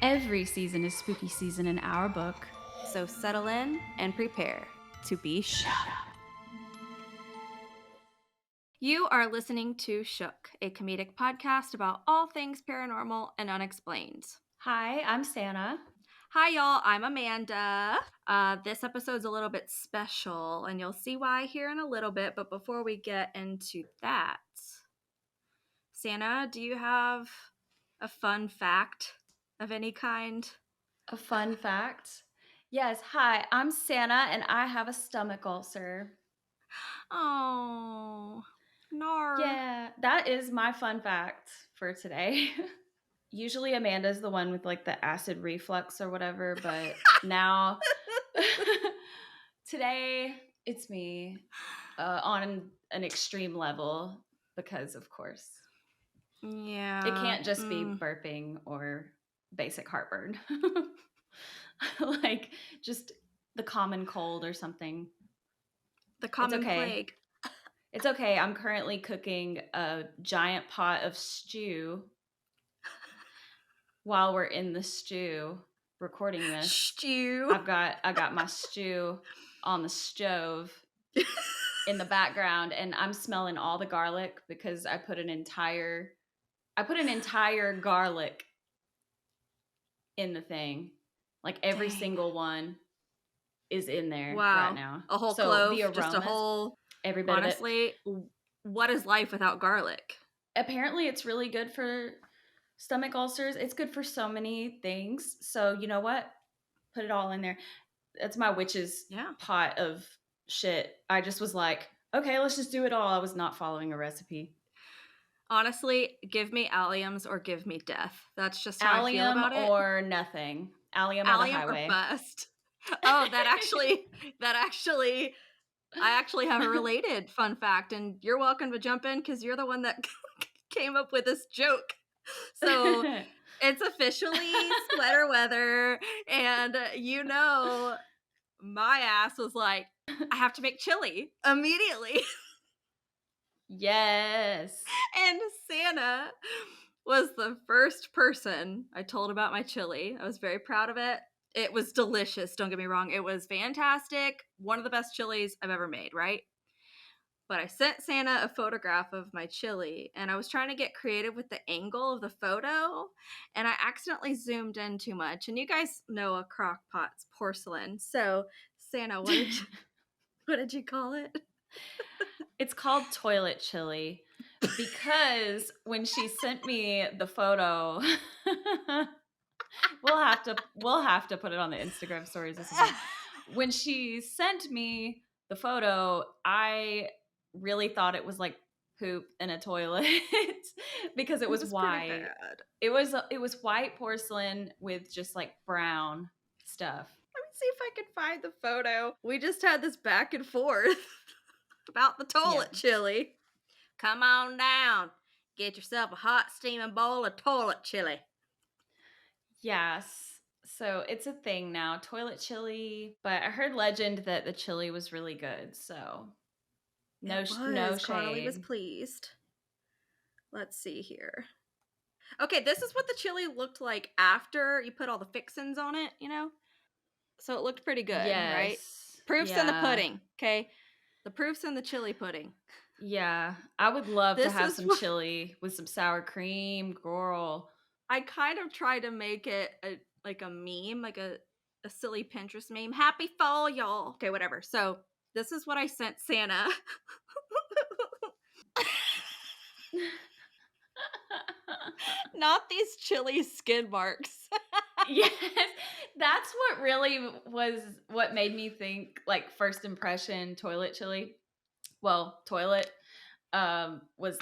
Every season is spooky season in our book. So settle in and prepare to be shook. You are listening to Shook, a comedic podcast about all things paranormal and unexplained. Hi, I'm Santa. Hi, y'all. I'm Amanda. This episode's a little bit special, and you'll see why here in a little bit. But before we get into that, Santa, do you have a fun fact of any kind? A fun fact? Yes, hi, I'm Santa and I have a stomach ulcer. Oh, no. Yeah, that is my fun fact for today. Usually Amanda's the one with like the acid reflux or whatever, but now today it's me on an extreme level because of course. Yeah. It can't just be burping or basic heartburn. Like just the common cold or something. The common plague. It's okay. I'm currently cooking a giant pot of stew while we're in the stew recording this. Stew. I got my stew on the stove in the background, and I'm smelling all the garlic because I put an entire garlic in the thing. Like every single one is in there right now. A whole so clove, the aromas, just a whole. Every bit honestly, of it. What is life without garlic? Apparently, it's really good for stomach ulcers. It's good for so many things. So you know what? Put it all in there. That's my witch's pot of shit. I just was like, okay, let's just do it all. I was not following a recipe. Honestly, give me alliums or give me death. That's just how I feel about it. Allium or nothing. Allium or the highway. Or bust. Oh, that actually, I actually have a related fun fact, and you're welcome to jump in because you're the one that came up with this joke. So it's officially sweater weather, and my ass was like, I have to make chili immediately. Yes. And Santa was the first person I told about my chili. I was very proud of it. It was delicious, don't get me wrong. It was fantastic. One of the best chilies I've ever made, right? But I sent Santa a photograph of my chili, and I was trying to get creative with the angle of the photo, and I accidentally zoomed in too much. And you guys know a crock pot's porcelain. So, Santa, what did you call it? It's called toilet chili because when she sent me the photo, we'll have to put it on the Instagram stories this week. When she sent me the photo, I really thought it was like poop in a toilet because it was white. It was white porcelain with just like brown stuff. Let me see if I can find the photo. We just had this back and forth about the toilet chili. Come on down. Get yourself a hot steaming bowl of toilet chili. Yes. So it's a thing now, toilet chili. But I heard legend that the chili was really good. So no shade. Connolly was pleased. Let's see here. Okay, this is what the chili looked like after you put all the fixins on it, So it looked pretty good, right? Proof's in the pudding, okay? The proof's in the chili pudding. Yeah, I would love to have some chili with some sour cream, girl. I kind of tried to make it like a meme, like a silly Pinterest meme. Happy fall, y'all. Okay, whatever. So this is what I sent Santa. Not these chili skid marks. Yes, that's what really was what made me think, like, first impression toilet chili. Well, toilet was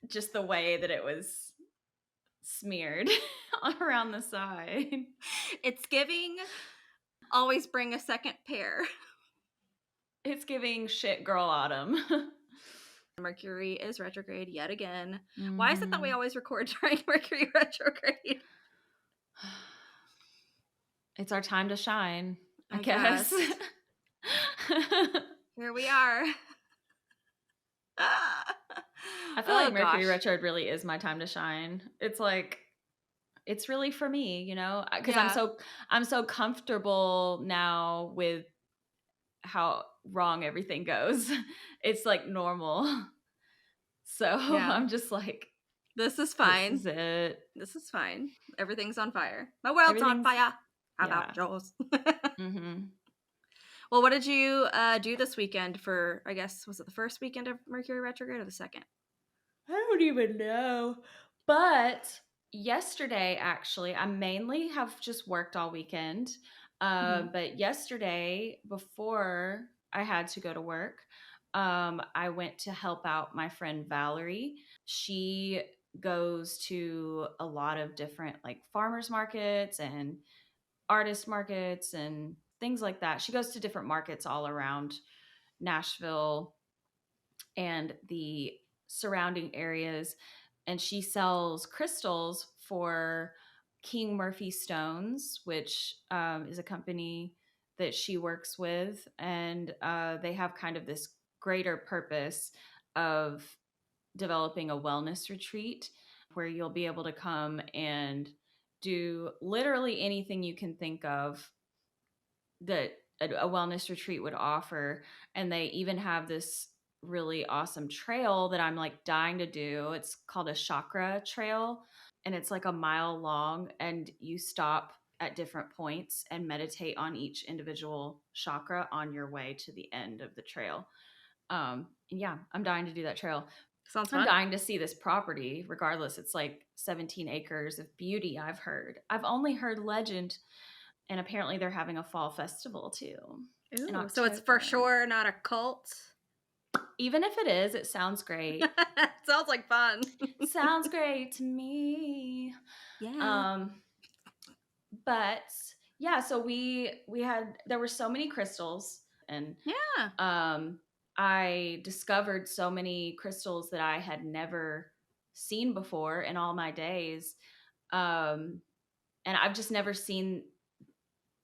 just the way that it was smeared around the side. It's giving always bring a second pair. It's giving shit girl autumn. Mercury is retrograde yet again. Mm-hmm. Why is it that we always record during Mercury retrograde? It's our time to shine, I guess. Here we are. I feel like Mercury retrograde really is my time to shine. It's like it's really for me, because Yeah. I'm so comfortable now with how wrong everything goes. It's like normal. So Yeah. I'm just like, This is this fine. is it. This is fine. Everything's on fire. My world's on Everything's, fire. How about yeah. yours? Hmm. Well, what did you do this weekend for, I guess, was it the first weekend of Mercury retrograde or the second? I don't even know. But yesterday, actually, I mainly have just worked all weekend. Hmm. But yesterday, before I had to go to work, I went to help out my friend Valerie. She goes to a lot of different like farmers markets and artist markets and things like that. She goes to different markets all around Nashville and the surrounding areas. And she sells crystals for King Murphy Stones, which is a company that she works with. And they have kind of this greater purpose of developing a wellness retreat where you'll be able to come and do literally anything you can think of that a wellness retreat would offer. And they even have this really awesome trail that I'm like dying to do. It's called a Chakra Trail, and it's like a mile long, and you stop at different points and meditate on each individual chakra on your way to the end of the trail. And yeah, I'm dying to do that trail. Sounds I'm fun. dying to see this property regardless. It's like 17 acres of beauty. I've only heard legend, and apparently they're having a fall festival too in Ooh, so it's for October. sure not a cult. Even if it is, it sounds great. Sounds like fun. Sounds great to me. Yeah. Um, but yeah, so we had there were so many crystals, and Yeah. I discovered so many crystals that I had never seen before in all my days. Um, and I've just never seen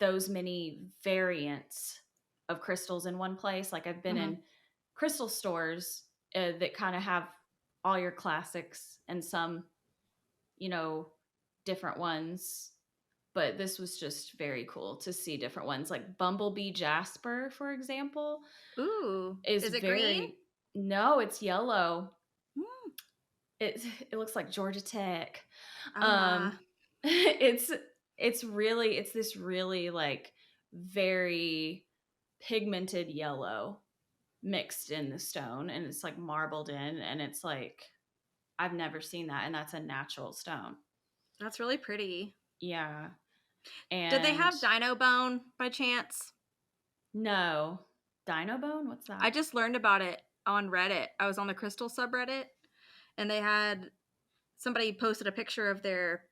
those many variants of crystals in one place. Like I've been Hmm. in crystal stores that kind of have all your classics and some, you know, different ones. But this was just very cool to see different ones. Like Bumblebee Jasper, for example, Ooh. is Is it green? very, no, it's yellow. Mm. It it looks like Georgia Tech. Oh my. Um, it's it's this really like very pigmented yellow mixed in the stone, and it's like marbled in, and it's like I've never seen that, and that's a natural stone. That's really pretty. Yeah. Did they And have Dino Bone by chance? no, Dino Bone, what's I that? just learned about it on Reddit. I was on the Crystal subreddit and they had somebody posted a picture of their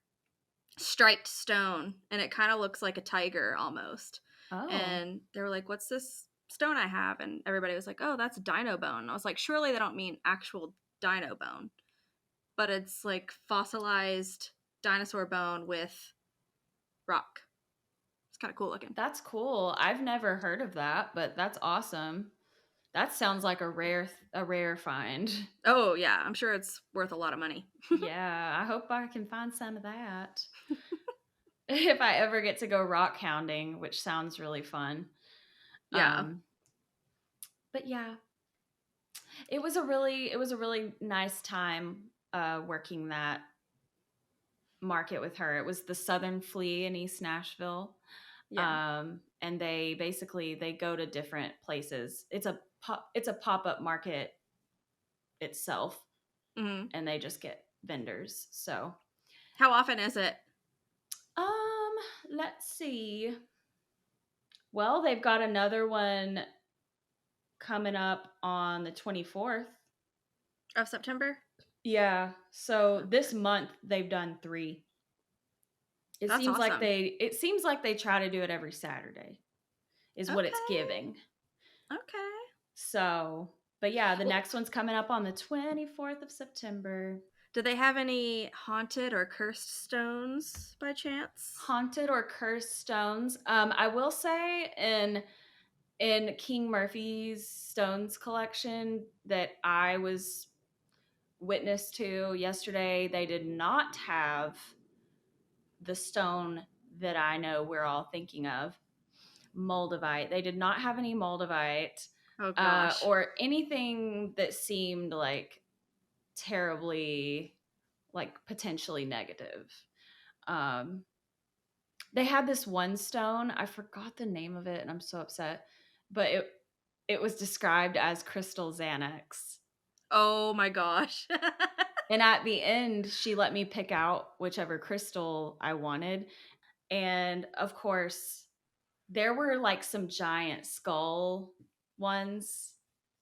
striped stone and it kind of looks like a tiger almost. Oh, And they were like, "What's this stone I have?" And everybody was like, "Oh, that's dino bone." And I was like, "Surely they don't mean actual dino bone." But it's like fossilized dinosaur bone with rock. It's kind of cool looking. that's cool. I've never heard of that, but that's awesome. That sounds like a rare find. Oh, yeah, I'm sure it's worth a lot of money. Yeah, I hope I can find some of that. If I ever get to go rock hounding, which sounds really fun. Yeah. Um, but yeah, it was a really nice time working that market with her. It was the Southern Flea in East Nashville. Yeah. And they basically they go to different places. It's a pop-up market itself, Hmm. and they just get vendors. So, How often is it? um, let's see. Well, they've got another one coming up on the 24th. Of September? Yeah. So this Okay. month they've done 3. That's awesome. It seems like they try to do it every Saturday is what it's Okay. giving. Okay. So, but yeah, the Well, next one's coming up on the 24th of September. do they have any haunted or cursed stones by chance? Haunted or cursed stones. I will say in King Murphy's stones collection that I was witness to yesterday, they did not have the stone that I know we're all thinking of, Moldavite. They did not have any Moldavite Oh gosh. or anything that seemed like terribly, like potentially negative. Um, they had this one stone. I forgot the name of it, and I'm so upset. But it was described as crystal Xanax. Oh my gosh. And at the end, she let me pick out whichever crystal I wanted. And of course, there were like some giant skull ones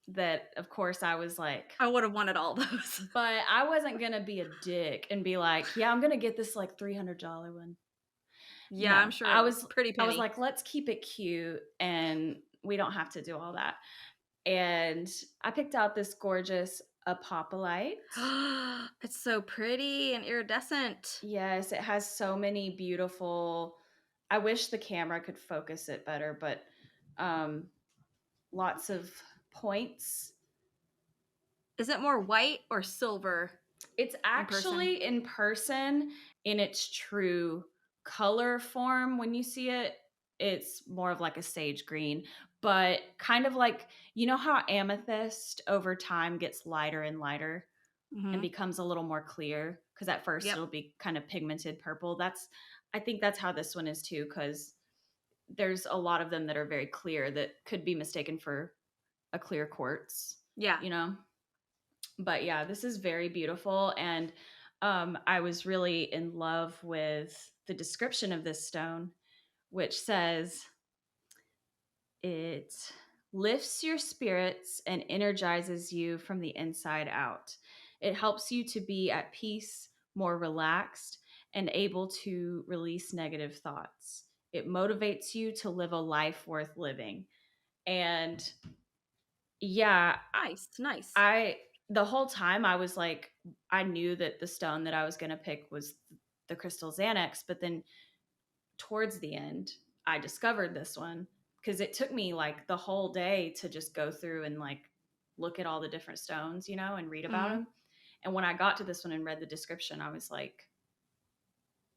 that, of course, I was like, I would have wanted all those. but I wasn't going to be a dick and be like, yeah, I'm going to get this like $300 one. Yeah, No, I'm sure it was pretty I was penny. like, let's keep it cute and we don't have to do all that. And I picked out this gorgeous apophyllite. It's so pretty and iridescent. Yes, it has so many beautiful. I wish the camera could focus it better, but lots of points. Is it more white or silver? It's actually in person in its true color form. When you see it, it's more of like a sage green, but kind of like, you know how amethyst over time gets lighter and lighter and becomes a little more clear? Because at first Yep. it'll be kind of pigmented purple. I think that's how this one is too, because there's a lot of them that are very clear that could be mistaken for a clear quartz. Yeah. You know? But yeah, this is very beautiful. And I was really in love with the description of this stone, which says it lifts your spirits and energizes you from the inside out. It helps you to be at peace, more relaxed, and able to release negative thoughts. It motivates you to live a life worth living. And yeah, Nice. the whole time I was like, I knew that the stone that I was going to pick was the crystal Xanax, but then towards the end, I discovered this one because it took me like the whole day to just go through and like look at all the different stones, you know, and read about them. And when I got to this one and read the description, I was like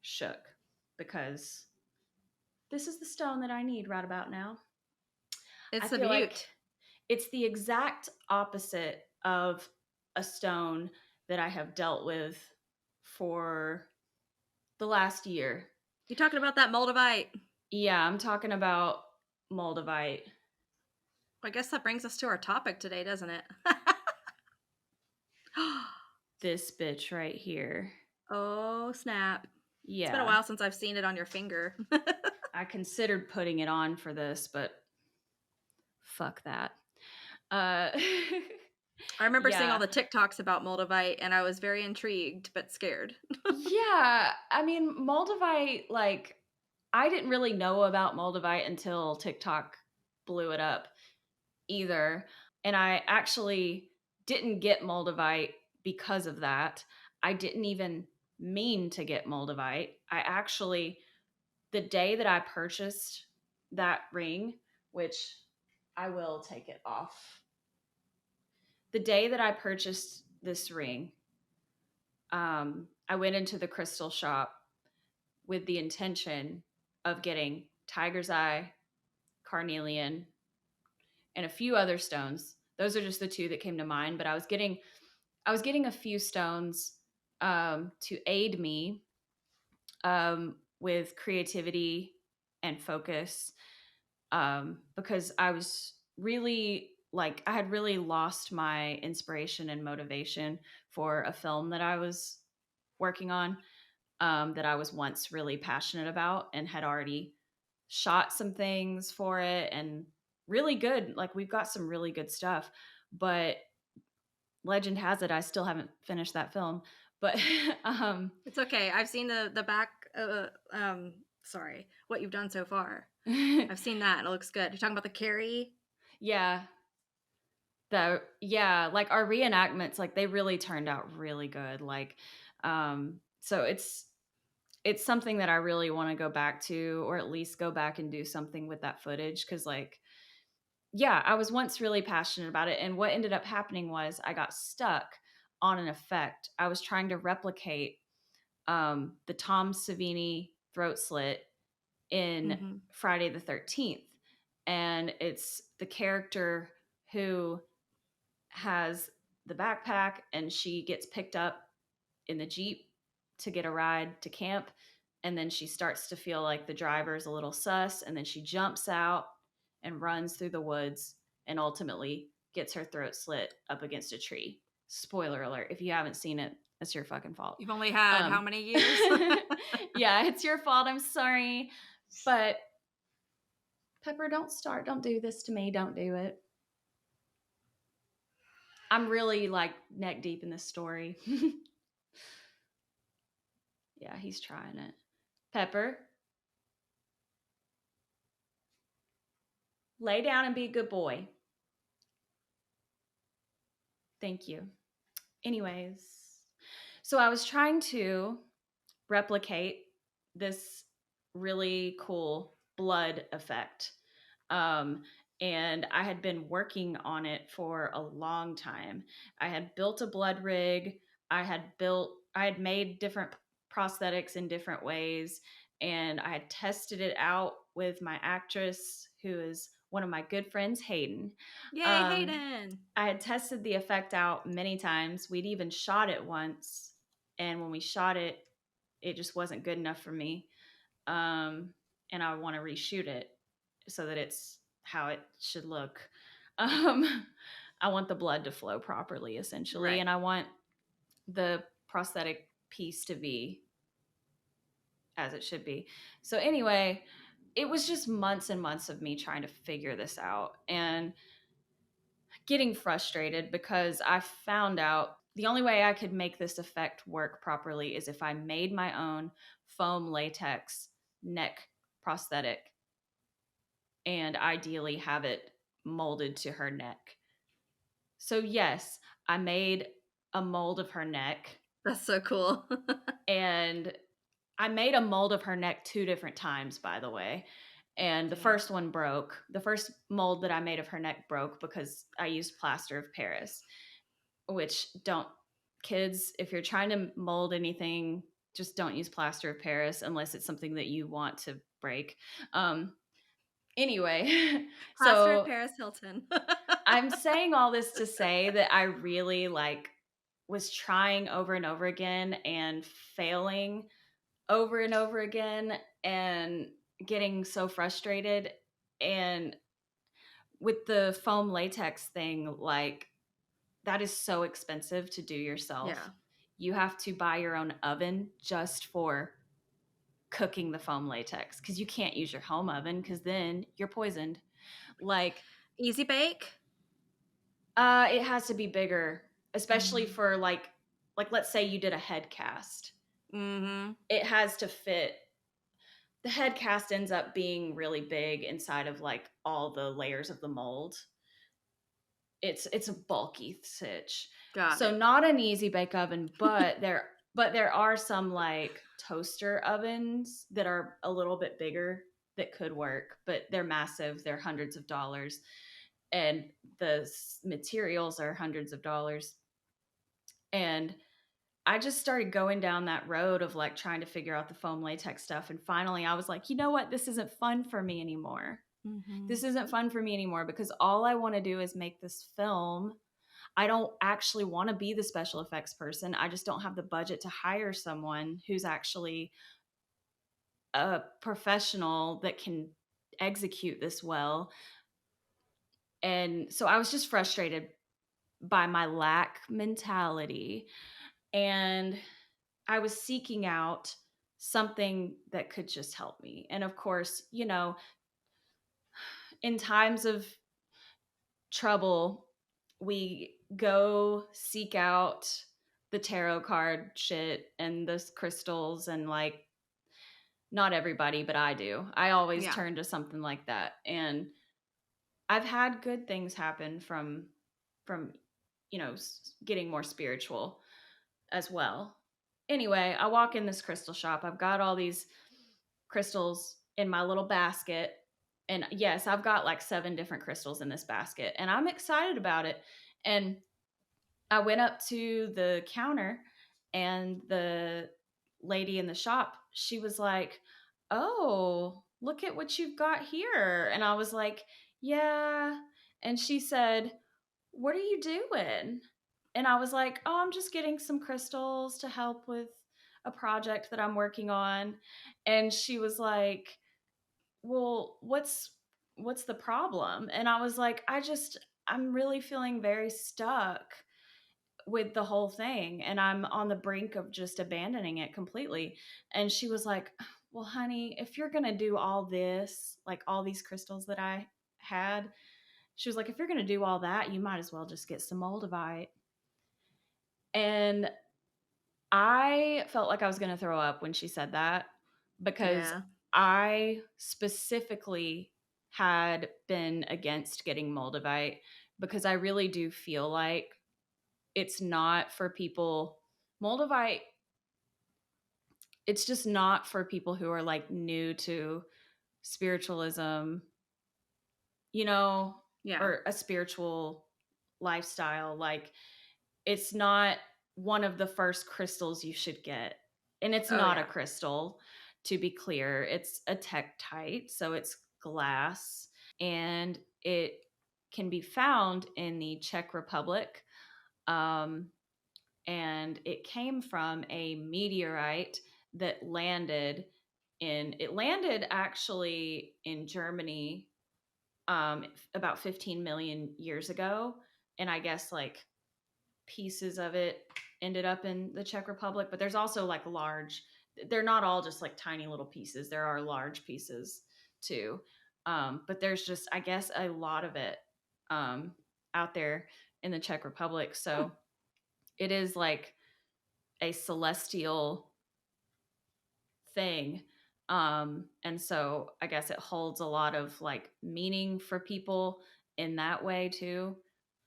shook because this is the stone that I need right about now. It's I a feel beaut. like it's the exact opposite of a stone that I have dealt with for the last year. You talking about that Moldavite? Yeah, I'm talking about Moldavite. I guess that brings us to our topic today, doesn't it? This bitch right here. Oh, snap. Yeah. It's been a while since I've seen it on your finger. I considered putting it on for this, but fuck that. I remember seeing all the TikToks about Moldavite, and I was very intrigued but scared. Yeah, I mean, Moldavite, like, I didn't really know about Moldavite until TikTok blew it up either. And I actually didn't get Moldavite because of that. I didn't even mean to get Moldavite. I actually, the day that I purchased that ring, which I will take it off. The day that I purchased this ring, I went into the crystal shop with the intention of getting tiger's eye, carnelian, and a few other stones. Those are just the two that came to mind, but I was getting a few stones to aid me with creativity and focus because I was really like I had really lost my inspiration and motivation for a film that I was working on that I was once really passionate about and had already shot some things for it and really good. Like we've got some really good stuff, but legend has it I still haven't finished that film. But It's okay. I've seen the back. Sorry, what you've done so far. I've seen that, and it looks good. You're talking about the Carrie. Yeah. Like our reenactments, like they really turned out really good. Like, so it's something that I really want to go back to, or at least go back and do something with that footage. Cause like, yeah, I was once really passionate about it. And what ended up happening was I got stuck on an effect. I was trying to replicate the Tom Savini throat slit in Friday the 13th. And it's the character who has the backpack and she gets picked up in the Jeep to get a ride to camp. And then she starts to feel like the driver's a little sus. And then she jumps out and runs through the woods and ultimately gets her throat slit up against a tree. Spoiler alert. If you haven't seen it, it's your fucking fault. You've only had how many years? Yeah, it's your fault. I'm sorry. But Pepper, don't do this to me. Don't do it. I'm really like neck deep in this story. Yeah, he's trying it. Pepper, lay down and be a good boy. Thank you. Anyways, so I was trying to replicate this really cool blood effect. And I had been working on it for a long time. I had built a blood rig. I had made different prosthetics in different ways, and I had tested it out with my actress, who is one of my good friends, Hayden. Yay, Hayden! I had tested the effect out many times. We'd even shot it once, and when we shot it, it just wasn't good enough for me. And I want to reshoot it so that it's how it should look. I want the blood to flow properly, essentially, Right. and I want the prosthetic piece to be as it should be. So anyway, it was just months and months of me trying to figure this out and getting frustrated because I found out the only way I could make this effect work properly is if I made my own foam latex neck prosthetic and ideally have it molded to her neck. So yes, I made a mold of her neck. That's so cool. And I made a mold of her neck 2 different times, by the way. And the first one broke. The first mold that I made of her neck broke because I used plaster of Paris, which kids, if you're trying to mold anything, just don't use plaster of Paris unless it's something that you want to break. Anyway, Plaster of Paris Hilton. I'm saying all this to say that I really was trying over and over again and failing over and over again and getting so frustrated. And with the foam latex thing, that is so expensive to do yourself. Yeah. You have to buy your own oven just for cooking the foam latex because you can't use your home oven because then you're poisoned. Easy bake? It has to be bigger, especially for let's say you did a head cast. It has to fit. The head cast ends up being really big inside of all the layers of the mold. It's a bulky sitch. So not an easy bake oven, but there are some toaster ovens that are a little bit bigger that could work, but they're massive. They're hundreds of dollars. And the materials are hundreds of dollars. And I just started going down that road of trying to figure out the foam latex stuff. And finally I was like, you know what? This isn't fun for me anymore. This isn't fun for me anymore because all I want to do is make this film. I don't actually want to be the special effects person. I just don't have the budget to hire someone who's actually a professional that can execute this well. And so I was just frustrated by my lack mentality. And I was seeking out something that could just help me. And of course, in times of trouble, we go seek out the tarot card shit and the crystals and not everybody, but I do. I always turn to something like that. And I've had good things happen from getting more spiritual as well. Anyway, I walk in this crystal shop. I've got all these crystals in my little basket. And yes, I've got 7 different crystals in this basket. And I'm excited about it. And I went up to the counter and the lady in the shop, she was like, "Oh, look at what you've got here." And I was like, "Yeah." And she said, "What are you doing?" And I was like, "Oh, I'm just getting some crystals to help with a project that I'm working on." And she was like, "Well, what's the problem?" And I was like, I'm really feeling very stuck with the whole thing, and I'm on the brink of just abandoning it completely." And she was like, "Well, honey, if you're going to do all this, like all these crystals that I had," she was like, "if you're going to do all that, you might as well just get some Moldavite." And I felt like I was going to throw up when she said that, because Yeah. I specifically had been against getting Moldavite, because I really do feel like it's not for people. Moldavite, it's just not for people who are like new to spiritualism, you know, Yeah. or a spiritual lifestyle. Like, it's not one of the first crystals you should get. And it's Oh not a yeah. crystal, to be clear. It's a tektite, so it's glass, and it can be found in the Czech Republic. Um, and it came from a meteorite that landed actually in Germany, about 15 million years ago. And I guess like pieces of it ended up in the Czech Republic, but there's also like they're not all just like tiny little pieces. There are large pieces too. But there's just, I guess, a lot of it um, out there in the Czech Republic. Hmm. So it is like a celestial thing. And so I guess it holds a lot of like meaning for people in that way too.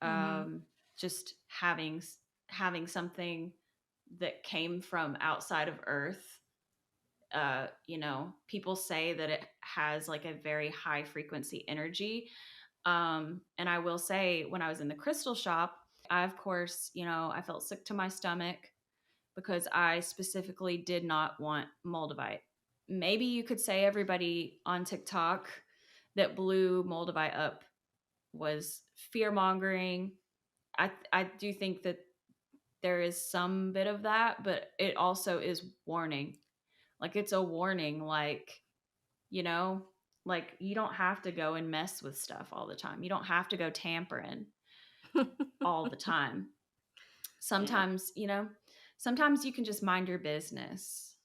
Mm-hmm. Just having something that came from outside of Earth. People say that it has like a very high frequency energy. And I will say, when I was in the crystal shop, I, of course, I felt sick to my stomach because I specifically did not want Moldavite. Maybe you could say everybody on TikTok that blew Moldavite up was fear mongering. I do think that there is some bit of that, but it also is warning. Like, it's a warning, you know, like, you don't have to go and mess with stuff all the time. You don't have to go tampering all the time. Yeah. Sometimes you can just mind your business.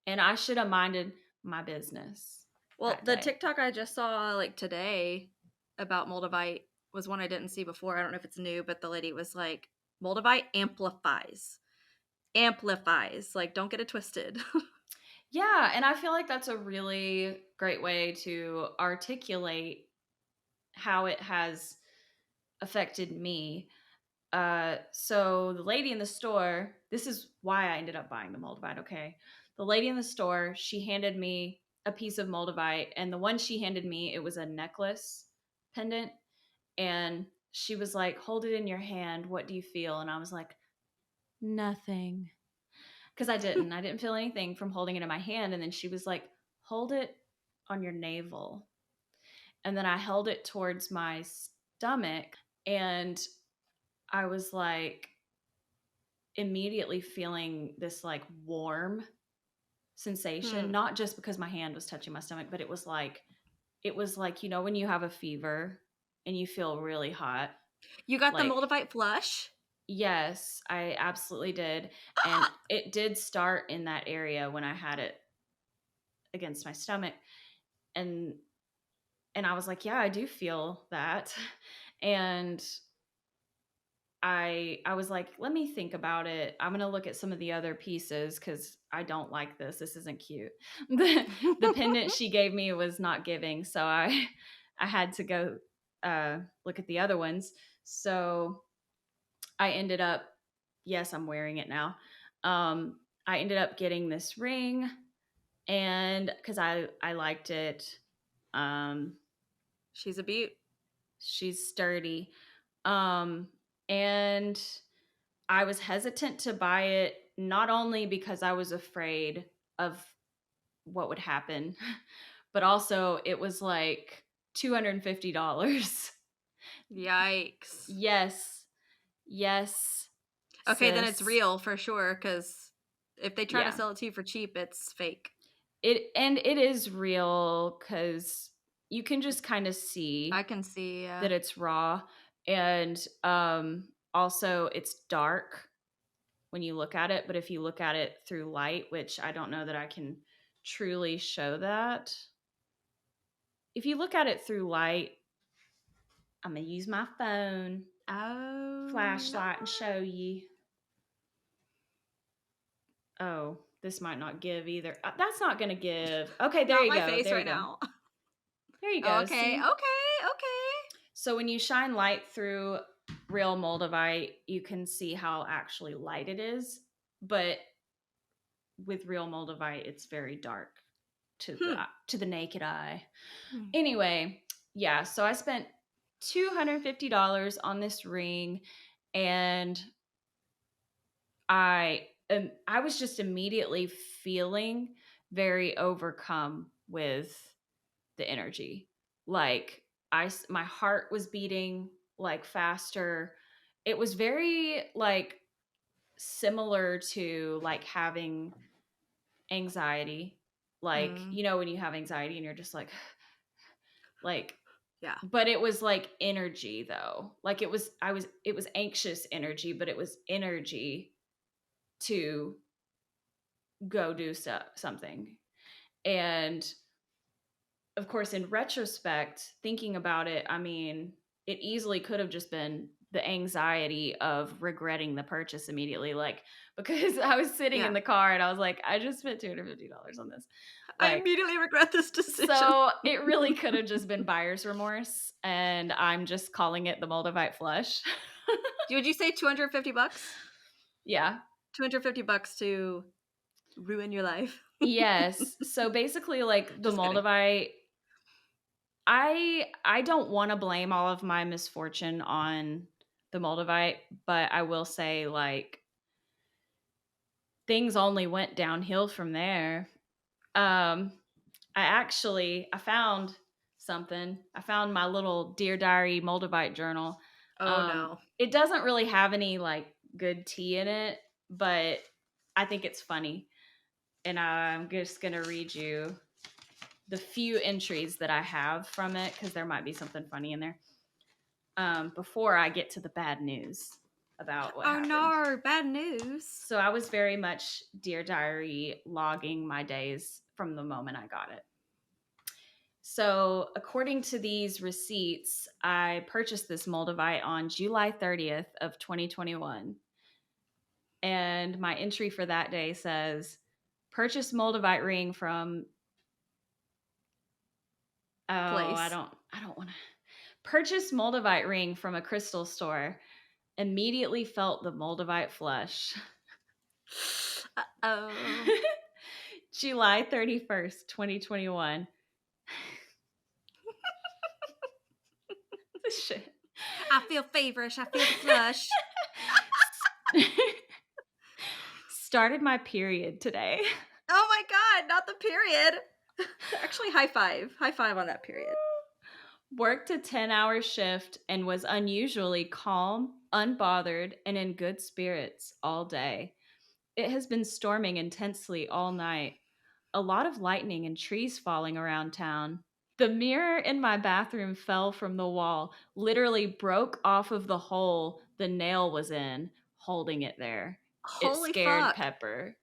And I should have minded my business Well, that the day. TikTok I just saw like today about Moldavite was one I didn't see before. I don't know if it's new, but the lady was like, Moldavite amplifies. Amplifies. Like, don't get it twisted. Yeah, and I feel like that's a really great way to articulate how it has affected me. So the lady in the store, this is why I ended up buying the Moldavite, okay? The lady in the store, she handed me a piece of Moldavite, and the one she handed me, it was a necklace pendant, and she was like, "Hold it in your hand. What do you feel?" And I was like, "Nothing." Because I didn't feel anything from holding it in my hand. And then she was like, "Hold it on your navel." And then I held it towards my stomach, and I was like immediately feeling this like warm sensation, Hmm. not just because my hand was touching my stomach, but it was like, when you have a fever and you feel really hot. You got the Like, Moldavite Flush? yes, I absolutely did. And it did start in that area when I had it against my stomach. And I was like, "Yeah, I do feel that." And I was like, "Let me think about it. I'm gonna look at some of the other pieces because I don't like this. This isn't cute." The pendant she gave me was not giving, so I I had to go look at the other ones. So I ended up, yes, I'm wearing it now. I ended up getting this ring, and because I liked it. Um, She's a beaut. she's sturdy. Um, and I was hesitant to buy it not only because I was afraid of what would happen, but also it was like $250. Yikes. Yes. Yes, Okay, then it's sis. real for sure, because if they try to Yeah. sell it to you for cheap, it's fake. It is real because you can just kind of see I can see, that it's raw, and also it's dark when you look at it, but if you look at it through light, which I don't know that I can truly show that. If you look at it through light, I'm going to use my phone flashlight and show you. Oh, this might not give either. That's not going to give. Okay, there Not you my go. face There right you go. now. There you go. Okay, See? okay. So when you shine light through real Moldavite, you can see how actually light it is. But with real Moldavite, it's very dark to the naked eye. Anyway, yeah, so I spent $250 on this ring, and I was just immediately feeling very overcome with the energy. Like my heart was beating like faster. It was very like similar to like having anxiety. Like, you know, when you have anxiety and you're just like Yeah. but it was like energy though. Like it was anxious energy, but it was energy to go do something. And of course, in retrospect, thinking about it, I mean, it easily could have just been the anxiety of regretting the purchase immediately. Like, because I was sitting in the car and I was like, I just spent $250 on this. I Like, immediately regret this decision. so it really could have just been buyer's remorse. And I'm just calling it the Moldavite Flush. Would you say $250? Yeah. $250 to ruin your life? Yes. So basically, like the Just kidding. Moldavite, I don't want to blame all of my misfortune on the Moldavite, but I will say like things only went downhill from there. I found something. I found my little Dear Diary Moldavite journal. Oh no. It doesn't really have any like good tea in it, but I think it's funny. And I'm just going to read you the few entries that I have from it because there might be something funny in there. Before I get to the bad news about what happened. Oh no, bad news. So I was very much Dear Diary logging my days from the moment I got it. So according to these receipts, I purchased this Moldavite on July 30th of 2021. And my entry for that day says, purchase Moldavite ring from Place. I don't want to purchase Moldavite ring from a crystal store. Immediately felt the Moldavite flush. Uh-oh. July 31st, 2021. This shit. I feel feverish. I feel the flush. Started my period today. Oh my god, not the period. Actually, high five. High five on that period. Worked a 10-hour shift and was unusually calm, unbothered, and in good spirits all day. It has been storming intensely all night. A lot of lightning and trees falling around town. The mirror in my bathroom fell from the wall, literally broke off of the hole the nail was in, holding it there. Holy it scared fuck. Pepper.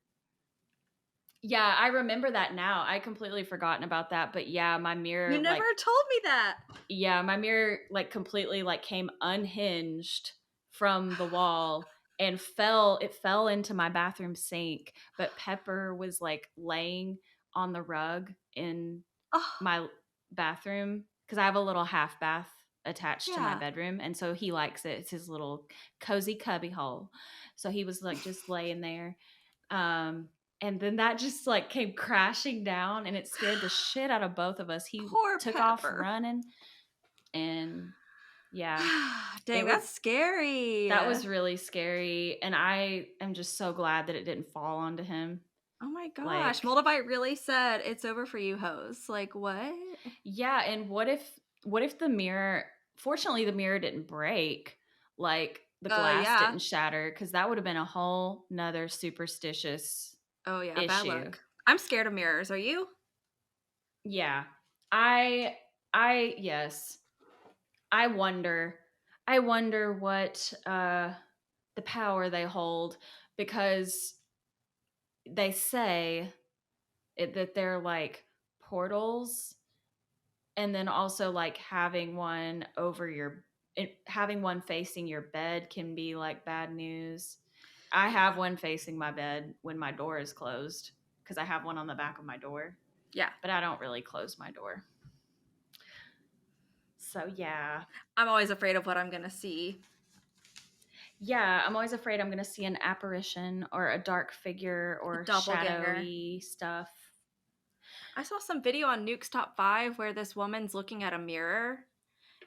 Yeah, I remember that now. I completely forgotten about that, but yeah, my mirror You never told me that. Yeah, my mirror like completely like came unhinged from the wall and it fell into my bathroom sink, but Pepper was like laying on the rug in my bathroom because I have a little half bath attached to my bedroom, and so he likes it. It's his little cozy cubby hole. So he was like just laying there. And then that just like came crashing down and it scared the shit out of both of us. He Poor took Pepper. off running and Yeah. Dang, It was that's scary. that was really scary, and I am just so glad that it didn't fall onto him. Oh my gosh. Like, Moldavite really said, "It's over for you, hoes." Like, what? yeah, and what if the mirror, fortunately the mirror didn't break, like the glass Yeah. didn't shatter, because that would have been a whole nother superstitious Oh, yeah, bad issue. luck. I'm scared of mirrors. Are you? Yeah. I I yes. I wonder. I wonder what the power they hold, because they say that they're like portals, and then also like having one facing your bed can be like bad news. I have one facing my bed when my door is closed, because I have one on the back of my door, Yeah. but I don't really close my door. So yeah. I'm always afraid of what I'm going to see. Yeah, I'm always afraid I'm going to see an apparition or a dark figure A or doppelganger. shadowy stuff. I saw some video on Nuke's Top 5 where this woman's looking at a mirror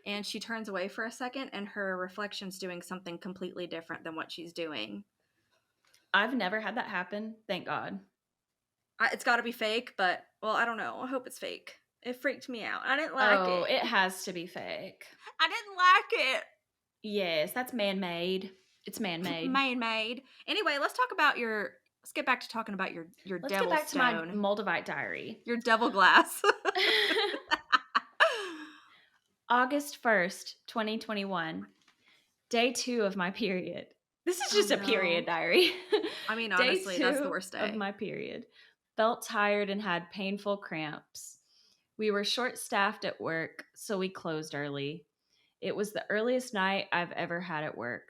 and she turns away for a second and her reflection's doing something completely different than what she's doing. I've never had that happen, thank God. It's got to be fake, but, well, I don't know. I hope it's fake. It freaked me out. I didn't like Oh, it. it has to be fake. I didn't like it. Yes, that's man-made. It's man-made. Man-made. Anyway, let's get back to talking about your Let's get devil back to my stone. Moldavite diary. Your devil glass. August 1st, 2021. Day 2 of my period. This is just Oh, a period no. diary. I mean, Day honestly, that's the 2 worst day. of my period. Felt tired and had painful cramps. We were short-staffed at work, so we closed early. It was the earliest night I've ever had at work.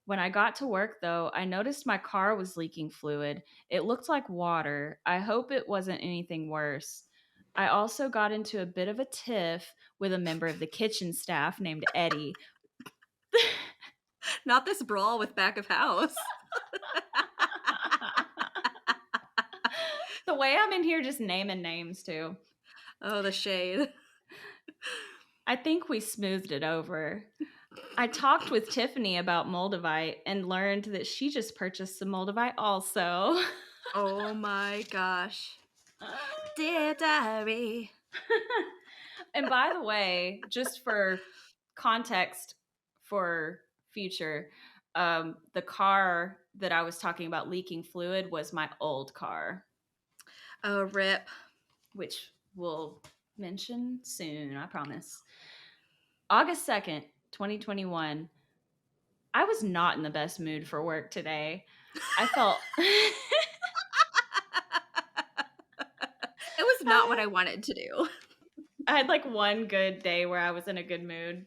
When I got to work, though, I noticed my car was leaking fluid. It looked like water. I hope it wasn't anything worse. I also got into a bit of a tiff with a member of the kitchen staff named Eddie. Not this brawl with back of house. The way I'm in here just naming names, too. Oh, the shade. I think we smoothed it over. I talked with Tiffany about Moldavite and learned that she just purchased some Moldavite also. Oh my gosh. Dear diary. And by the way, just for context for future, the car that I was talking about leaking fluid was my old car, Oh, rip. which we'll mention soon, I promise. August 2nd, 2021. I was not in the best mood for work today. I felt It was not what I wanted to do. I had like one good day where I was in a good mood.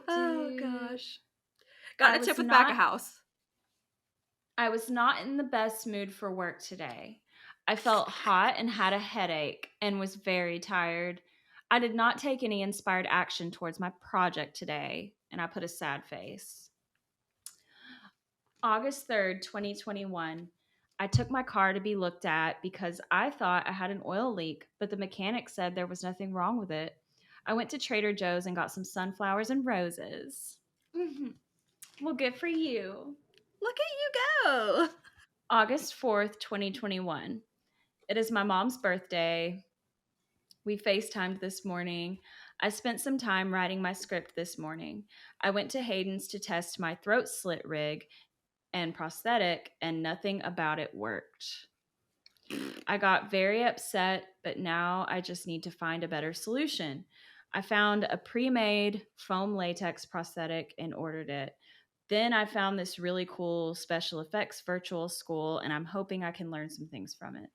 Oh gosh. Got I a tip was with back of not house. I was not in the best mood for work today. I felt hot and had a headache and was very tired. I did not take any inspired action towards my project today, and I put a sad face. August 3rd, 2021. I took my car to be looked at because I thought I had an oil leak, but the mechanic said there was nothing wrong with it. I went to Trader Joe's and got some sunflowers and roses. Well, good for you. Look at you go. August 4th, 2021. It is my mom's birthday. We FaceTimed this morning. I spent some time writing my script this morning. I went to Hayden's to test my throat slit rig and prosthetic, and nothing about it worked. I got very upset, but now I just need to find a better solution. I found a pre-made foam latex prosthetic and ordered it. Then I found this really cool special effects virtual school, and I'm hoping I can learn some things from it.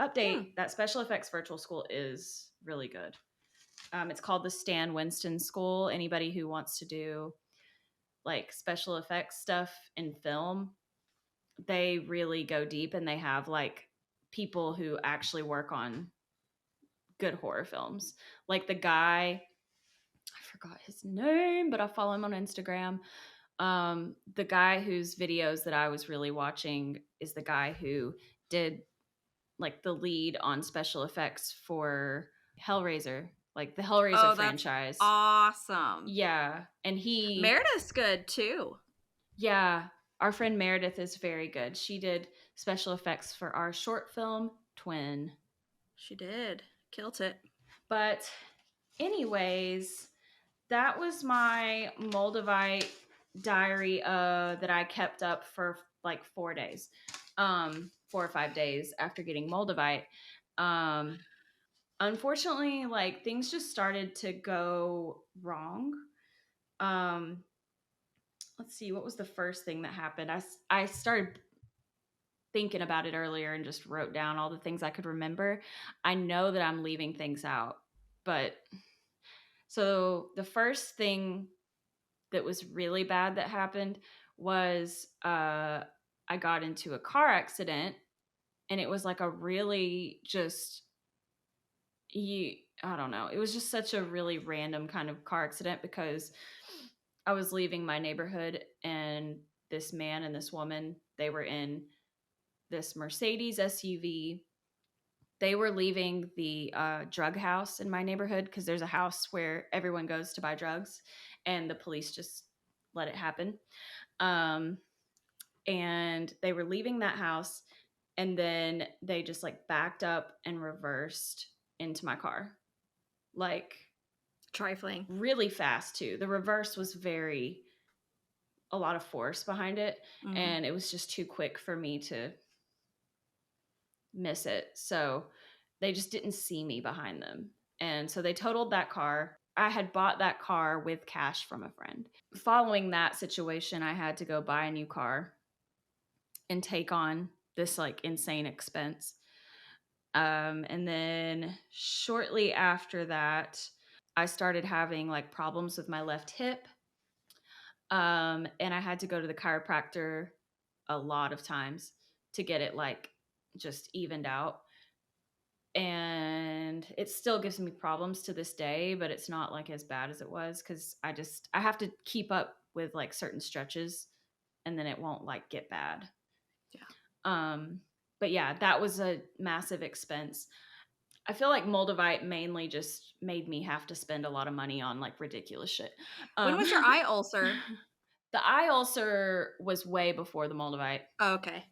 Update, that special effects virtual school is really good. It's called the Stan Winston School. Anybody who wants to do like special effects stuff in film, they really go deep, and they have like people who actually work on good horror films. Like the guy, I forgot his name, but I follow him on Instagram. The guy whose videos that I was really watching is the guy who did like the lead on special effects for Hellraiser, like the Hellraiser Oh, that's franchise. awesome. Yeah, and Meredith's good too. yeah, our friend Meredith is very good. She did special effects for our short film Twin. She did. Killed it. But anyways, that was my Moldavite diary that I kept up for like 4 days. 4 or 5 days after getting Moldavite. Unfortunately, like things just started to go wrong. Um let's see, what was the first thing that happened? I started thinking about it earlier and just wrote down all the things I could remember. I know that I'm leaving things out, but so the first thing that was really bad that happened was I got into a car accident, and it was like a really just I don't know. It was just such a really random kind of car accident because I was leaving my neighborhood, and this man and this woman, they were in this Mercedes SUV. They were leaving the drug house in my neighborhood because there's a house where everyone goes to buy drugs, and the police just let it happen. Um, and they were leaving that house, and then they just like backed up and reversed into my car, like Trifling. really fast too. The reverse was a lot of force behind it, and it was just too quick for me to miss it. So they just didn't see me behind them. And so they totaled that car. I had bought that car with cash from a friend. Following that situation, I had to go buy a new car and take on this like insane expense. And then shortly after that, I started having like problems with my left hip. And I had to go to the chiropractor a lot of times to get it like just evened out. And it still gives me problems to this day, but it's not like as bad as it was because I have to keep up with like certain stretches, and then it won't like get bad. Yeah. But yeah, that was a massive expense. I feel like Moldavite mainly just made me have to spend a lot of money on like ridiculous shit. When was your eye ulcer? The eye ulcer was way before the Moldavite. Oh, okay.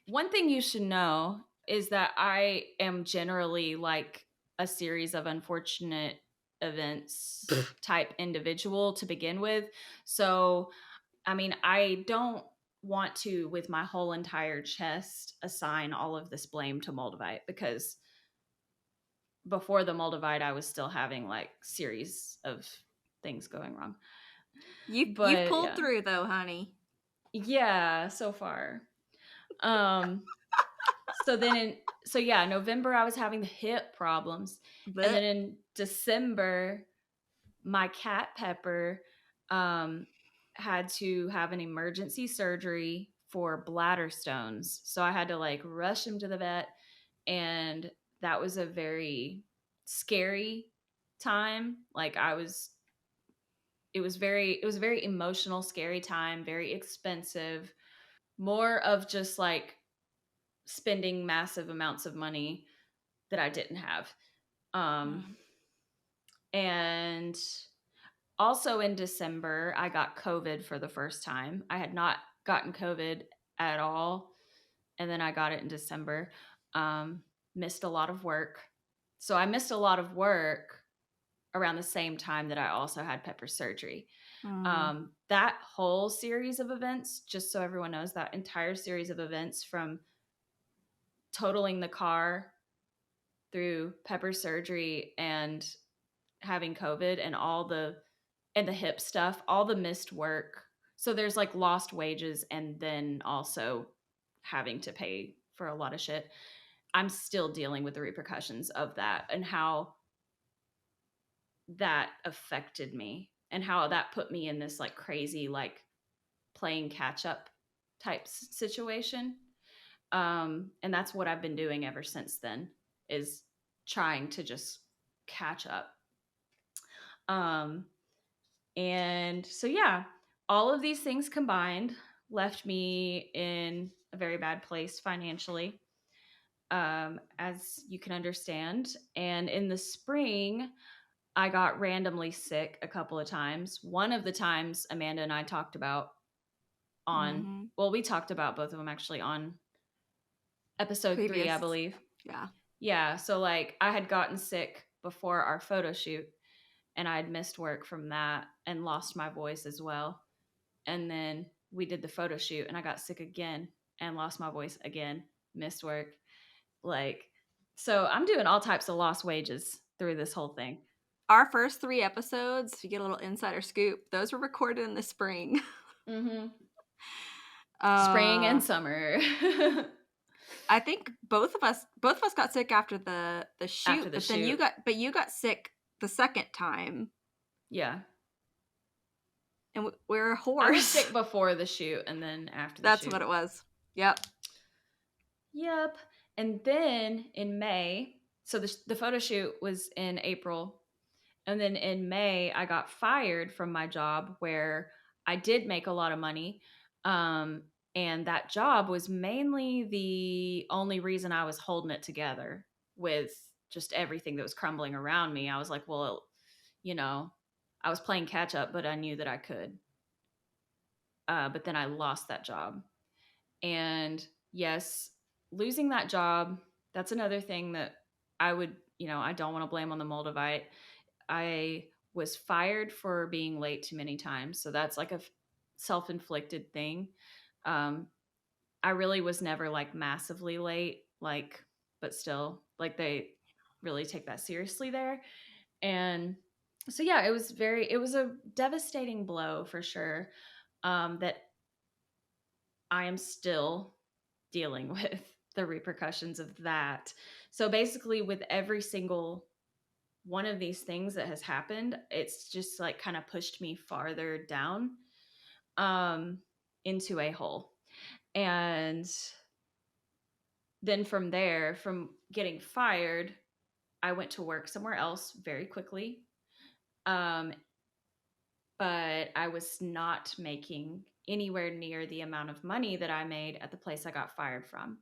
One thing you should know is that I am generally like a series of unfortunate events type individual to begin with. So, I mean, I don't want to, with my whole entire chest, assign all of this blame to Moldavite because before the Moldavite, I was still having like series of things going wrong. You've pulled through though, honey. Yeah, so far. So then November I was having the hip problems. But And then in December, my cat Pepper had to have an emergency surgery for bladder stones. So I had to like rush him to the vet, and that was a very scary time. Like it was a very emotional, scary time, very expensive, more of just like spending massive amounts of money that I didn't have. And also in December, I got COVID for the first time. I had not gotten COVID at all. And then I got it in December. Missed a lot of work. So I missed a lot of work around the same time that I also had Pepper surgery. That whole series of events, just so everyone knows, that entire series of events from totaling the car through Pepper surgery and having COVID and the hip stuff, all the missed work. So there's like lost wages and then also having to pay for a lot of shit. I'm still dealing with the repercussions of that and how that affected me and how that put me in this like crazy, like playing catch up type situation. And that's what I've been doing ever since then, is trying to just catch up. And so, yeah, all of these things combined left me in a very bad place financially. as you can understand. And in the spring, I got randomly sick a couple of times. One of the times Amanda and I talked about on, Mm-hmm. well, we talked about both of them actually on episode 3, I Previous. believe. Yeah. Yeah. So, like, I had gotten sick before our photo shoot and I had missed work from that and lost my voice as well. And then we did the photo shoot and I got sick again and lost my voice again, missed work. Like, so I'm doing all types of lost wages through this whole thing. Our first 3 episodes, if you get a little insider scoop, those were recorded in the spring. Mm-hmm. Spring and summer. I think both of us got sick after the shoot, After the but then shoot. you got sick the second time. Yeah. And we're a horse. I was sick before the shoot and then after the That's shoot. what it was. Yep. And then in May, so the photo shoot was in April. And then in May, I got fired from my job where I did make a lot of money. And that job was mainly the only reason I was holding it together with just everything that was crumbling around me. I was like, well, you know, I was playing catch up, but I knew that I could. But then I lost that job. And yes, losing that job, that's another thing that I would, I don't want to blame on the Moldavite. I was fired for being late too many times. So that's like a self-inflicted thing. I really was never like massively late, like, but still, like, they really take that seriously there. And so, yeah, it was a devastating blow for sure, that I am still dealing with the repercussions of that. So basically, with every single one of these things that has happened, it's just like kind of pushed me farther down, um, into a hole. And then from there, from getting fired, I went to work somewhere else very quickly. Um, but I was not making anywhere near the amount of money that I made at the place I got fired from.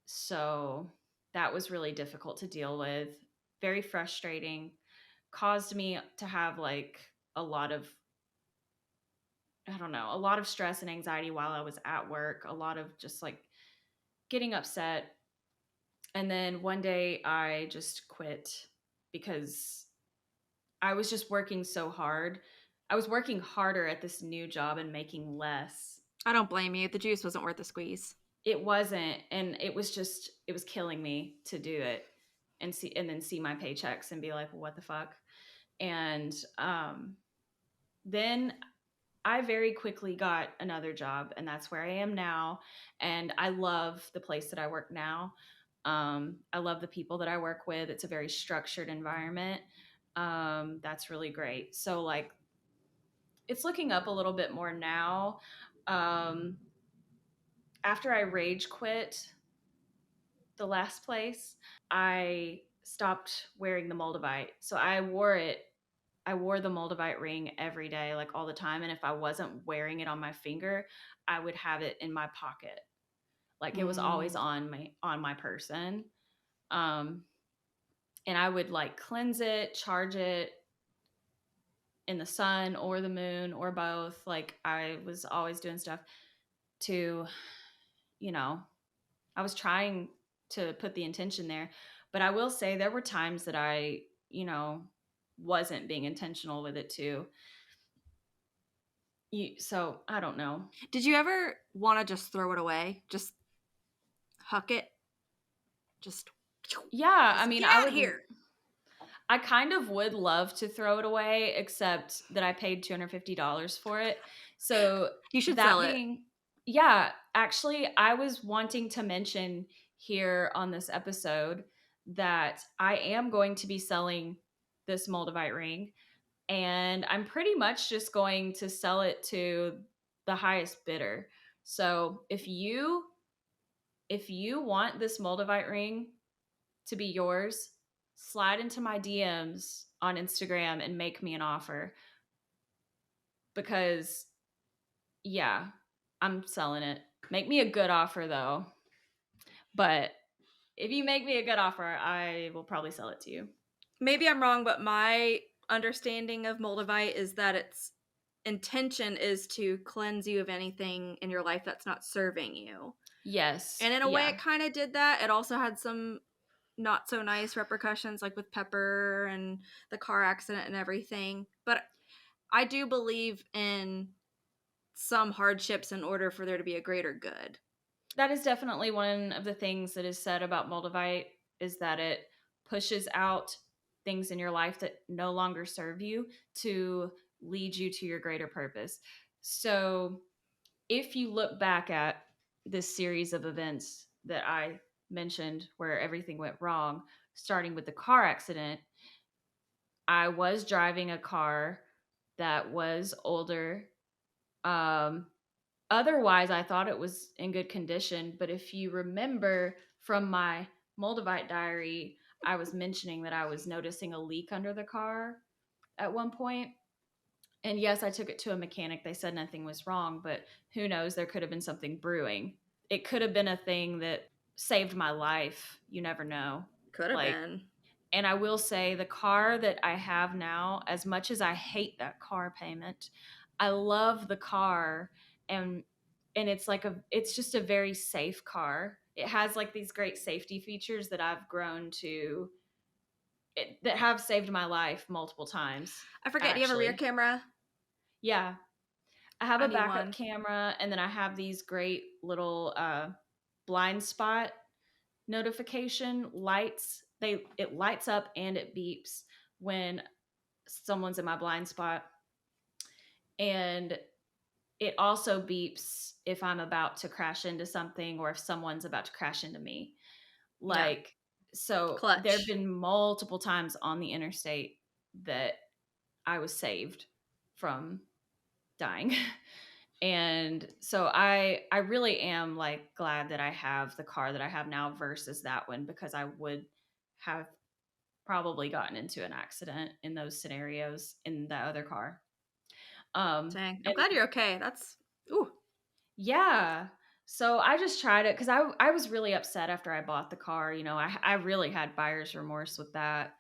So that was really difficult to deal with, very frustrating, caused me to have like a lot of, I don't know, a lot of stress and anxiety while I was at work, a lot of just like getting upset. And then one day I just quit because I was just working so hard. I was working harder at this new job and making less. I don't blame you. The juice wasn't worth the squeeze. It wasn't, and it was killing me to do it and then see my paychecks and be like, well, what the fuck? And then I very quickly got another job, and that's where I am now. And I love the place that I work now. I love the people that I work with. It's a very structured environment. That's really great. So, like, it's looking up a little bit more now. Um, After I rage quit the last place, I stopped wearing the Moldavite. So I wore the Moldavite ring every day, like all the time. And if I wasn't wearing it on my finger, I would have it in my pocket. Like, it was always on my person. And I would like cleanse it, charge it in the sun or the moon or both. Like, I was always doing stuff to, I was trying to put the intention there. But I will say there were times that I, wasn't being intentional with it too. So I don't know. Did you ever want to just throw it away? Just huck it? Yeah, I mean, get out of here. I kind of would love to throw it away, except that I paid $250 for it. So you should sell it. Yeah, actually, I was wanting to mention here on this episode that I am going to be selling this Moldavite ring, and I'm pretty much just going to sell it to the highest bidder. So if you want this Moldavite ring to be yours, slide into my DMs on Instagram and make me an offer. Because, yeah, I'm selling it. Make me a good offer, though. But if you make me a good offer, I will probably sell it to you. Maybe I'm wrong, but my understanding of Moldavite is that its intention is to cleanse you of anything in your life that's not serving you. Yes. And in a way, Yeah. it kind of did that. It also had some not so nice repercussions, like with Pepper and the car accident and everything. But I do believe in some hardships in order for there to be a greater good. That is definitely one of the things that is said about Moldavite, is that it pushes out things in your life that no longer serve you to lead you to your greater purpose. So if you look back at this series of events that I mentioned where everything went wrong, starting with the car accident, I was driving a car that was older. Um, Otherwise, I thought it was in good condition. But if you remember from my Moldavite diary, I was mentioning that I was noticing a leak under the car at one point. And yes, I took it to a mechanic. They said nothing was wrong, but who knows? There could have been something brewing. It could have been a thing that saved my life. You never know. Could have Like, been. and I will say the car that I have now, as much as I hate that car payment, I love the car, and it's just a very safe car. It has like these great safety features that I've grown to that have saved my life multiple times. I forget, do you have a rear Actually. camera? Yeah. I have I a need backup one. camera, and then I have these great little blind spot notification lights. It lights up and it beeps when someone's in my blind spot, and it also beeps if I'm about to crash into something or if someone's about to crash into me. Yeah. Like, so there have Clutch. been multiple times on the interstate that I was saved from dying. And so I really am like glad that I have the car that I have now versus that one, because I would have probably gotten into an accident in those scenarios in that other car. Dang. I'm And glad you're okay. That's, ooh. yeah, so I just tried it because I was really upset after I bought the car. You know, I really had buyer's remorse with that,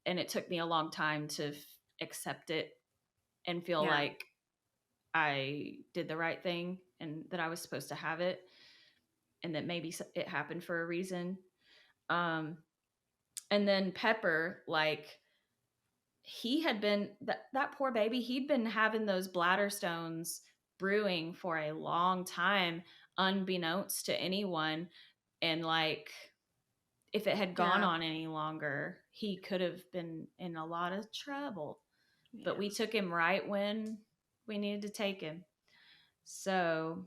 and it took me a long time to accept it and feel Yeah. like I did the right thing and that I was supposed to have it, and that maybe it happened for a reason. Um, and then Pepper, like, he had been that poor baby, he'd been having those bladder stones brewing for a long time, unbeknownst to anyone. And like, if it had gone Yeah. on any longer, he could have been in a lot of trouble. But Yeah. we took him right when we needed to take him. So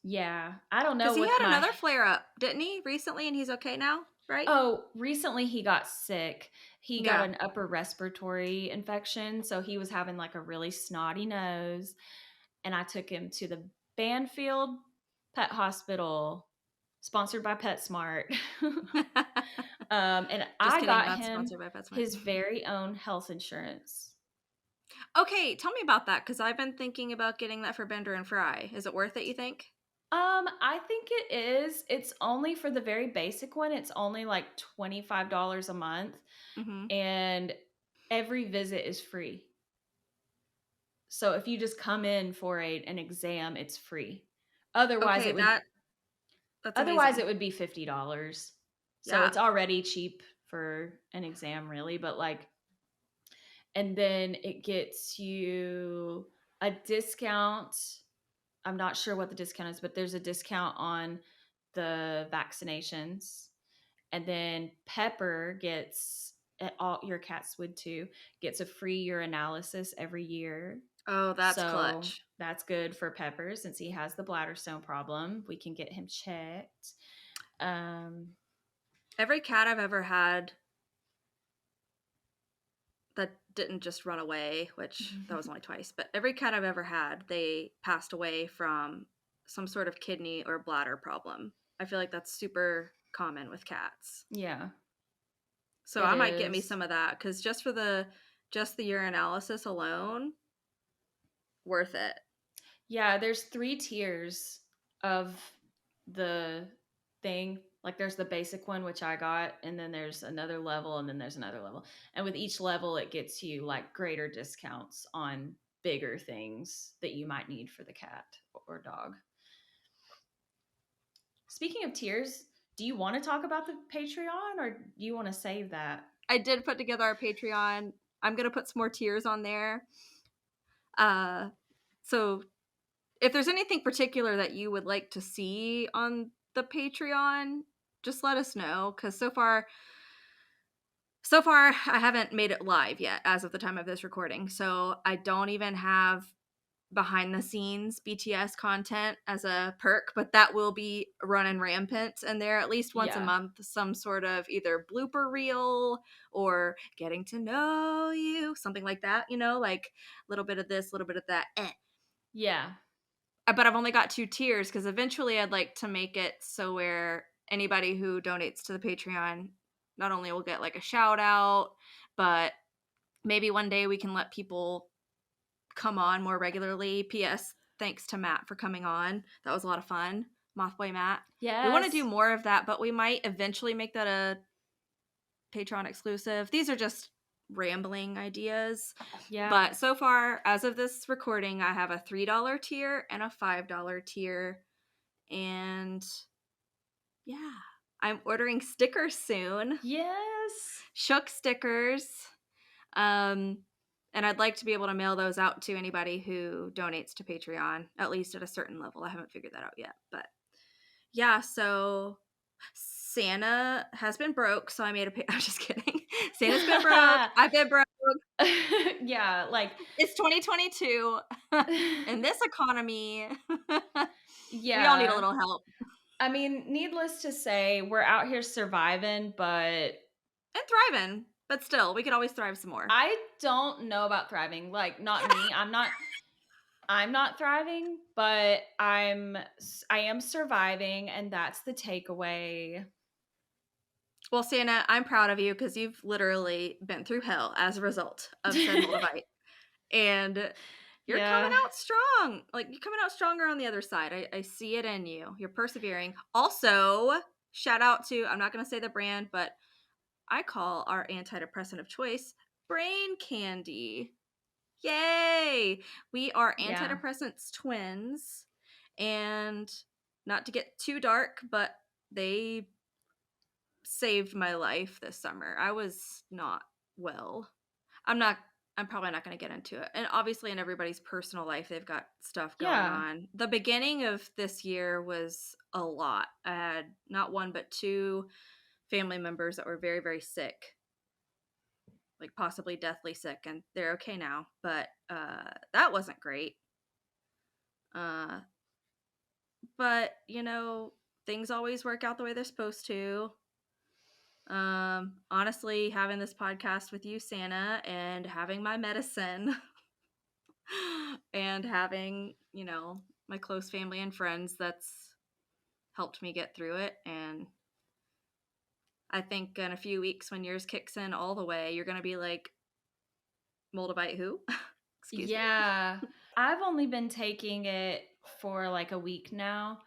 yeah, I don't Because know he with had my another flare up, didn't he, recently? And he's okay now, right? Oh, recently he got sick. He got Yeah. an upper respiratory infection, so he was having like a really snotty nose. And I took him to the Banfield Pet Hospital, sponsored by PetSmart. And Just I kidding, got not him sponsored by PetSmart. his very own health insurance. Okay, tell me about that, because I've been thinking about getting that for Bender and Fry. Is it worth it, you think? I think it is. It's only for the very basic one. It's only like $25 a month, Mm-hmm. and every visit is free. So if you just come in for an exam, it's free. Otherwise, Okay, it would that's otherwise amazing. it would be $50. So Yeah. it's already cheap for an exam, really. But like, and then it gets you a discount. I'm not sure what the discount is, but there's a discount on the vaccinations. And then Pepper gets, all your cats would too, gets a free urinalysis every year. Oh, that's So clutch. that's good for Pepper since he has the bladder stone problem. We can get him checked. Um, Every cat I've ever had that didn't just run away, which that was only twice, but every cat I've ever had, they passed away from some sort of kidney or bladder problem. I feel like that's super common with cats. yeah, So it I might get me is. some of that, because just the urinalysis alone, worth it. Yeah, there's 3 tiers of the thing. Like there's the basic one, which I got, and then there's another level, and then there's another level. And with each level, it gets you like greater discounts on bigger things that you might need for the cat or dog. Speaking of tiers, do you want to talk about the Patreon or do you want to save that? I did put together our Patreon. I'm going to put some more tiers on there. So if there's anything particular that you would like to see on the Patreon, just let us know, because so far I haven't made it live yet as of the time of this recording. So I don't even have behind the scenes BTS content as a perk, but that will be running rampant in there at least once a month, some sort of either blooper reel or getting to know you, something like that, you know, like a little bit of this, a little bit of that. Yeah. But I've only got 2 tiers because eventually I'd like to make it so where anybody who donates to the Patreon not only will get like a shout out, but maybe one day we can let people come on more regularly. P.S. Thanks to Matt for coming on. That was a lot of fun. Mothboy Matt. Yes. We want to do more of that, but we might eventually make that a Patreon exclusive. These are just rambling ideas. Yeah. But so far, as of this recording, I have a $3 tier and a $5 tier. And yeah, I'm ordering stickers soon. Yes. Shook stickers. And I'd like to be able to mail those out to anybody who donates to Patreon, at least at a certain level. I haven't figured that out yet. But yeah, so Santa has been broke, so I made I'm just kidding. Santa's been broke. I've been broke. Yeah, like it's 2022. In this economy, yeah, we all need a little help. I mean, needless to say, we're out here surviving, and thriving. But still, we could always thrive some more. I don't know about thriving. Like, not me. I'm not thriving, but I am surviving, and that's the takeaway. Well, Santa, I'm proud of you because you've literally been through hell as a result of said Moldavite. And you're coming out strong. Like, you're coming out stronger on the other side. I see it in you. You're persevering. Also, shout out to, I'm not going to say the brand, but I call our antidepressant of choice Brain Candy. Yay! We are antidepressants twins. And not to get too dark, but they saved my life this summer. I was not well. I'm probably not going to get into it. And obviously in everybody's personal life, they've got stuff going on. The beginning of this year was a lot. I had not one, but 2 family members that were very, very sick, like possibly deathly sick, and they're okay now. But that wasn't great. But, you know, things always work out the way they're supposed to. Honestly, having this podcast with you, Santa, and having my medicine and having, you know, my close family and friends, that's helped me get through it. And I think in a few weeks when yours kicks in all the way, you're going to be like, Moldavite who? Excuse me. I've only been taking it for like a week now,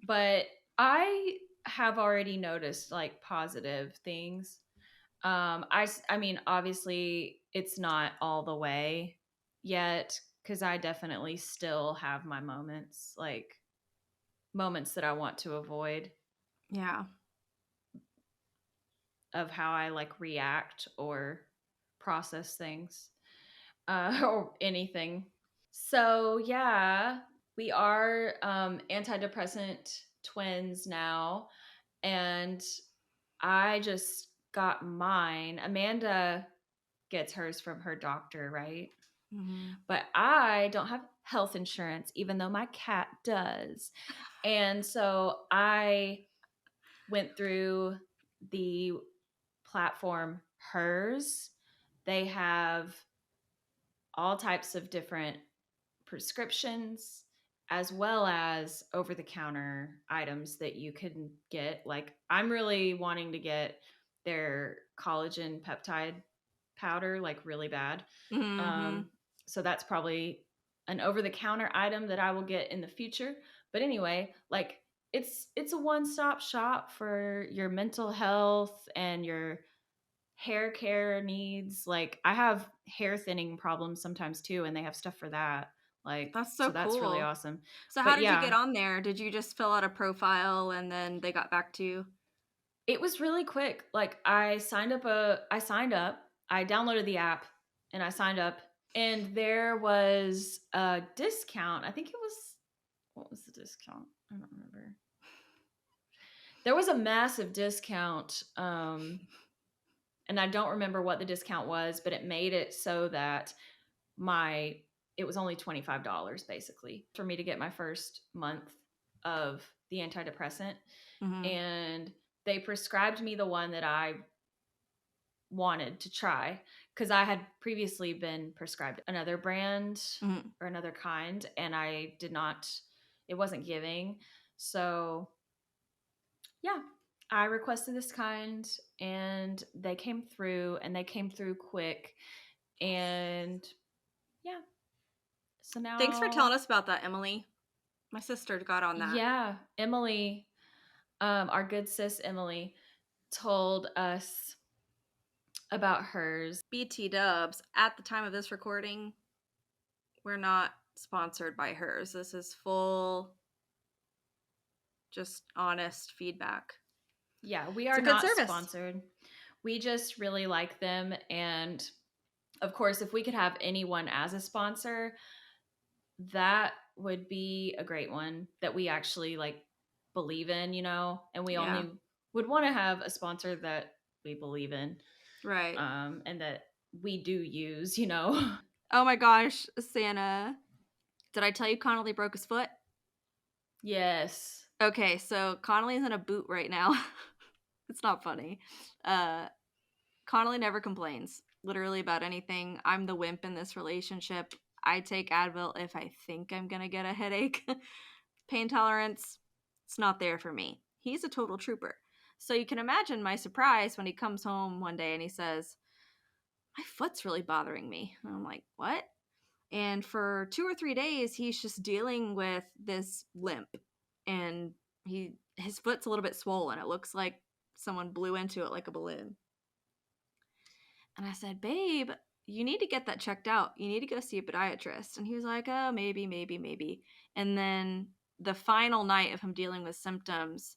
but I have already noticed like positive things. I mean, obviously it's not all the way yet because I definitely still have my moments, like moments that I want to avoid. Yeah. Of how I like react or process things or anything. So yeah, we are antidepressant twins now, and I just got mine. Amanda gets hers from her doctor, right? Mm-hmm. But I don't have health insurance, even though my cat does. And so I went through the platform Hers. They have all types of different prescriptions as well as over-the-counter items that you can get. Like, I'm really wanting to get their collagen peptide powder, like really bad. Mm-hmm. So that's probably an over-the-counter item that I will get in the future. But anyway, like it's a one-stop shop for your mental health and your hair care needs. Like, I have hair thinning problems sometimes too, and they have stuff for that. Like, That's so so that's really cool. awesome. So how But did you get yeah, on there? Did you just fill out a profile and then they got back to you? it was really quick. Like, I signed up, I downloaded the app, and I signed up, and there was a discount. I think it was, what was the discount? I don't remember. There was a massive discount, and I don't remember what the discount was, but it made it so that my it was only $25 basically for me to get my first month of the antidepressant. Mhm. And they prescribed me the one that I wanted to try, because I had previously been prescribed another brand Mhm. or another kind, and I did not, it wasn't giving. So yeah, I requested this kind, and they came through, and they came through quick. And yeah, so Thanks for now, telling us about that, Emily. My sister got on that. yeah, Emily, our good sis Emily, told us about hers. BT Dubs, at the time of this recording, we're not sponsored by hers. This is full, just honest feedback. Yeah, we It's are a good not service. sponsored. We just really like them. And of course, if we could have anyone as a sponsor, that would be a great one that we actually like believe in, and we Yeah, only would want to have a sponsor that we believe in, right. and that we do use. Oh my gosh, Santa. Did I tell you Connolly broke his foot? Yes. Okay, so Connolly's in a boot right now. It's not funny. Uh, Connolly never complains, literally about anything. I'm the wimp in this relationship. I take Advil if I think I'm gonna get a headache. Pain tolerance, it's not there for me. He's a total trooper. So you can imagine my surprise when he comes home one day and he says, "My foot's really bothering me." And I'm like, "What?" And for 2 or 3 days, he's just dealing with this limp, and his foot's a little bit swollen. It looks like someone blew into it like a balloon. And I said, "Babe, you need to get that checked out. You need to go see a podiatrist." And he was like, "Oh, maybe, maybe, maybe." And then the final night of him dealing with symptoms,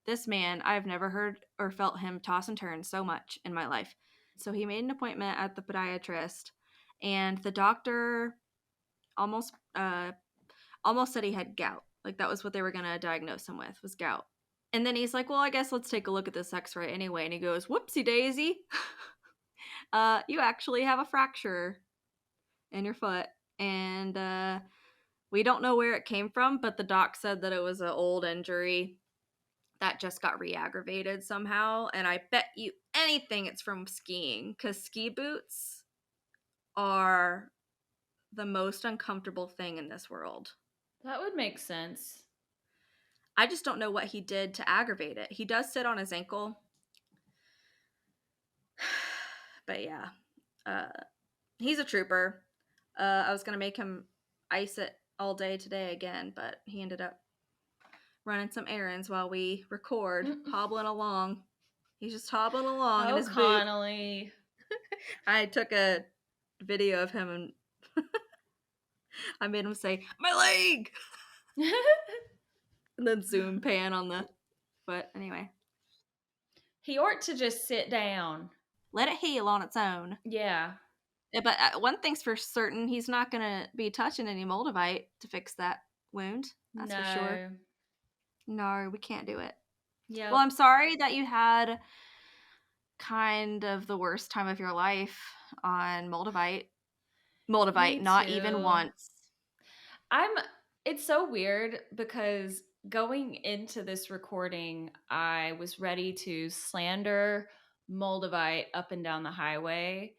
this man, I've never heard or felt him toss and turn so much in my life. So he made an appointment at the podiatrist, and the doctor almost almost said he had gout. Like that was what they were gonna diagnose him with, was gout. And then he's like, "Well, I guess let's take a look at this X-ray anyway." And he goes, "Whoopsie daisy, you actually have a fracture in your foot, and we don't know where it came from, but the doc said that it was an old injury that just got re-aggravated somehow. And I bet you anything it's from skiing, because ski boots are the most uncomfortable thing in this world." That would make sense. I just don't know what he did to aggravate it. He does sit on his ankle. But yeah, uh, he's a trooper. I was going to make him ice it all day today again, but he ended up running some errands while we record, hobbling along. He's just hobbling along in Oh, his boot. Connolly. I took a video of him and I made him say, "My leg!" And then zoom pan on the foot. Anyway, He ought to just sit down. let it heal on its own. Yeah. Yeah, but one thing's for certain, he's not going to be touching any Moldavite to fix that wound. That's for sure. No. No, we can't do it. Well, Yep. I'm sorry that you had kind of the worst time of your life on Moldavite. Moldavite, Me not even too. once. I'm It's so weird because going into this recording, I was ready to slander Moldavite up and down the highway.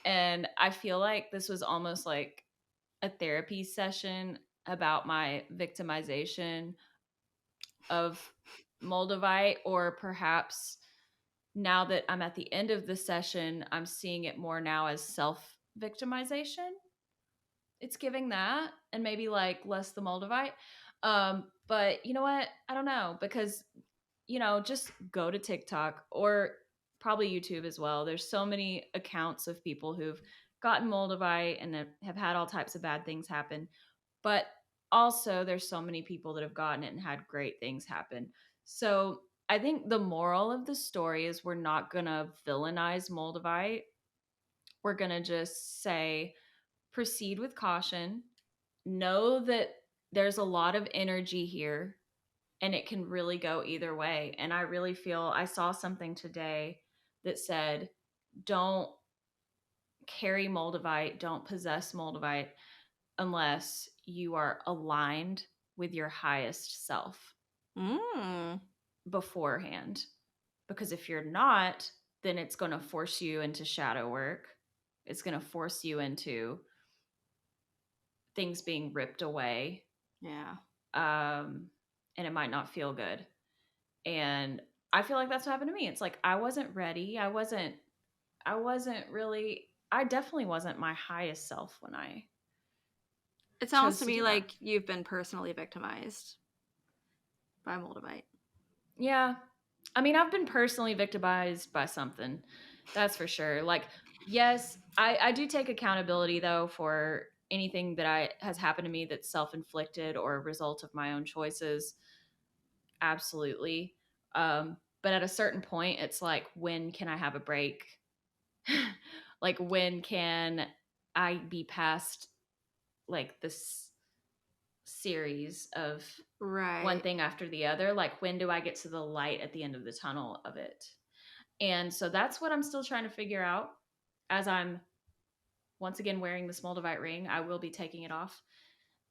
And I feel like this was almost like a therapy session about my victimization of Moldavite, or perhaps now that I'm at the end of the session, I'm seeing it more now as self victimization. It's giving that, and maybe like less the Moldavite. But you know what? I don't know, because, just go to TikTok or probably YouTube as well. There's so many accounts of people who've gotten Moldavite and have had all types of bad things happen. But also, there's so many people that have gotten it and had great things happen. So I think the moral of the story is we're not going to villainize Moldavite. We're going to just say, proceed with caution. Know that there's a lot of energy here and it can really go either way. And I really feel I saw something today that said, don't carry Moldavite, don't possess Moldavite unless you are aligned with your highest self beforehand. Because if you're not, then it's going to force you into shadow work. It's going to force you into things being ripped away. Yeah. And it might not feel good. And I feel like that's what happened to me. It's like I wasn't ready. I definitely wasn't my highest self when I It sounds to me like you've been personally victimized by Moldavite. Yeah. I mean, I've been personally victimized by something. That's for sure. Like, yes, I do take accountability, though, for anything that has happened to me that's self-inflicted or a result of my own choices. Absolutely. But at a certain point, it's like, when can I have a break? Like, when can I be past, like, this series of one thing after the other? Like, when do I get to the light at the end of the tunnel of it? And so that's what I'm still trying to figure out as I'm once again wearing this Moldavite ring. I will be taking it off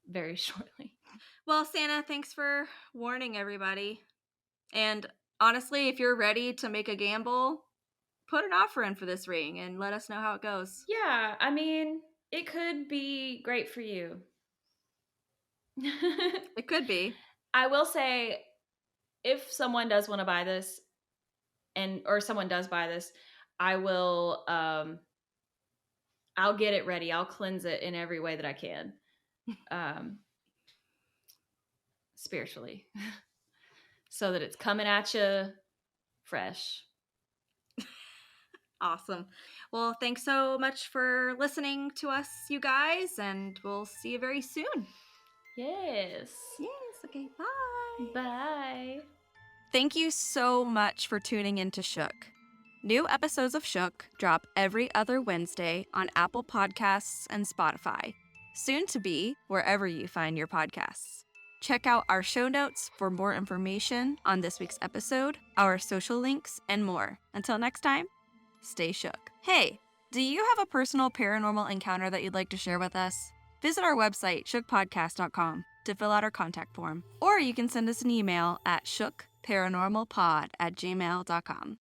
very shortly. Well, Santa, thanks for warning everybody. And honestly, if you're ready to make a gamble, put an offer in for this ring and let us know how it goes. Yeah, I mean, it could be great for you. It could be. I will say, if someone does want to buy this, or someone does buy this, I will I'll get it ready. I'll cleanse it in every way that I can. Spiritually. So that it's coming at you fresh. Awesome. Well, thanks so much for listening to us, you guys, and we'll see you very soon. Yes. Okay, bye. Bye. Thank you so much for tuning in to Shook. New episodes of Shook drop every other Wednesday on Apple Podcasts and Spotify, soon to be wherever you find your podcasts. Check out our show notes for more information on this week's episode, our social links, and more. Until next time, stay shook. Hey, do you have a personal paranormal encounter that you'd like to share with us? Visit our website, shookpodcast.com, to fill out our contact form. Or you can send us an email at shookparanormalpod@gmail.com.